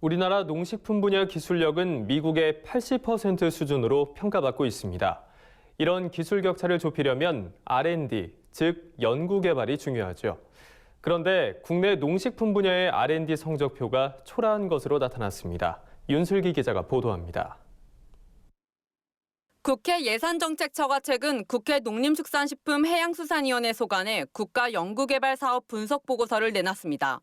우리나라 농식품 분야 기술력은 미국의 80% 수준으로 평가받고 있습니다. 이런 기술 격차를 좁히려면 R&D, 즉 연구개발이 중요하죠. 그런데 국내 농식품 분야의 R&D 성적표가 초라한 것으로 나타났습니다. 윤슬기 기자가 보도합니다. 국회 예산정책처가 최근 국회 농림축산식품해양수산위원회 소관에 국가연구개발사업 분석보고서를 내놨습니다.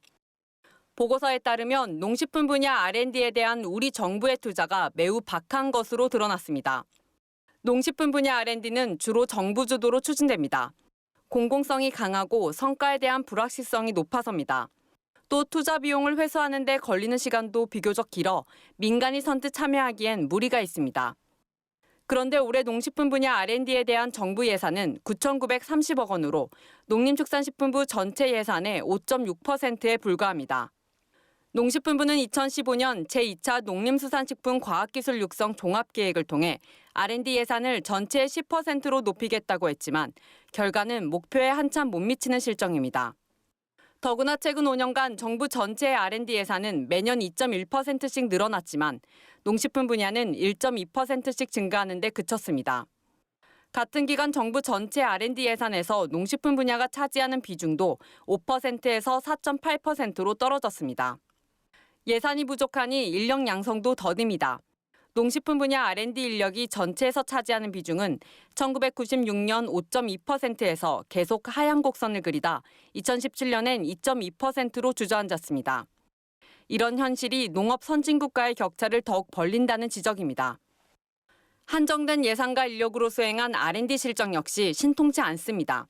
보고서에 따르면 농식품 분야 R&D에 대한 우리 정부의 투자가 매우 박한 것으로 드러났습니다. 농식품 분야 R&D는 주로 정부 주도로 추진됩니다. 공공성이 강하고 성과에 대한 불확실성이 높아서입니다. 또 투자 비용을 회수하는 데 걸리는 시간도 비교적 길어 민간이 선뜻 참여하기엔 무리가 있습니다. 그런데 올해 농식품 분야 R&D에 대한 정부 예산은 9,930억 원으로 농림축산식품부 전체 예산의 5.6%에 불과합니다. 농식품부는 2015년 제2차 농림수산식품 과학기술 육성 종합계획을 통해 R&D 예산을 전체의 10%로 높이겠다고 했지만 결과는 목표에 한참 못 미치는 실정입니다. 더구나 최근 5년간 정부 전체의 R&D 예산은 매년 2.1%씩 늘어났지만 농식품 분야는 1.2%씩 증가하는 데 그쳤습니다. 같은 기간 정부 전체 R&D 예산에서 농식품 분야가 차지하는 비중도 5%에서 4.8%로 떨어졌습니다. 예산이 부족하니 인력 양성도 더딥니다. 농식품 분야 R&D 인력이 전체에서 차지하는 비중은 1996년 5.2%에서 계속 하향 곡선을 그리다 2017년엔 2.2%로 주저앉았습니다. 이런 현실이 농업 선진국과의 격차를 더욱 벌린다는 지적입니다. 한정된 예산과 인력으로 수행한 R&D 실적 역시 신통치 않습니다.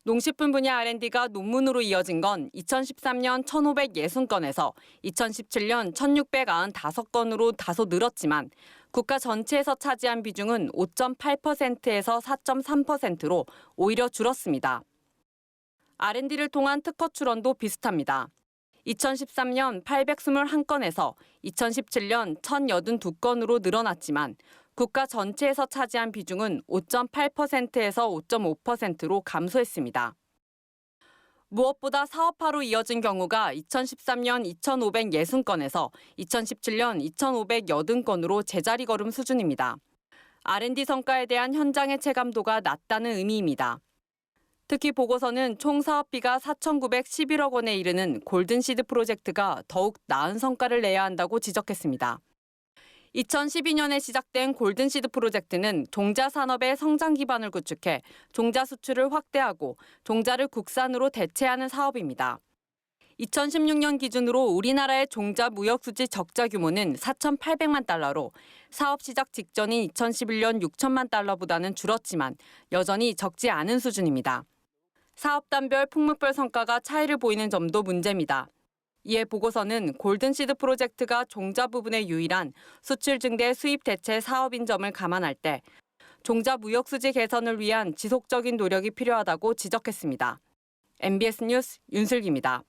농식품 분야 R&D가 논문으로 이어진 건 2013년 1,560건에서 2017년 1,695건으로 다소 늘었지만 국가 전체에서 차지한 비중은 5.8%에서 4.3%로 오히려 줄었습니다. R&D를 통한 특허 출원도 비슷합니다. 2013년 821건에서 2017년 1,082건으로 늘어났지만 국가 전체에서 차지한 비중은 5.8%에서 5.5%로 감소했습니다. 무엇보다 사업화로 이어진 경우가 2013년 2,560건에서 2017년 2,580건으로 제자리 걸음 수준입니다. R&D 성과에 대한 현장의 체감도가 낮다는 의미입니다. 특히 보고서는 총 사업비가 4,911억 원에 이르는 골든시드 프로젝트가 더욱 나은 성과를 내야 한다고 지적했습니다. 2012년에 시작된 골든시드 프로젝트는 종자 산업의 성장 기반을 구축해 종자 수출을 확대하고 종자를 국산으로 대체하는 사업입니다. 2016년 기준으로 우리나라의 종자 무역 수지 적자 규모는 4,800만 달러로 사업 시작 직전인 2011년 6천만 달러보다는 줄었지만 여전히 적지 않은 수준입니다. 사업단별 품목별 성과가 차이를 보이는 점도 문제입니다. 이에 보고서는 골든시드 프로젝트가 종자 부분의 유일한 수출 증대 수입 대체 사업인 점을 감안할 때 종자 무역 수지 개선을 위한 지속적인 노력이 필요하다고 지적했습니다. MBS 뉴스 윤슬기입니다.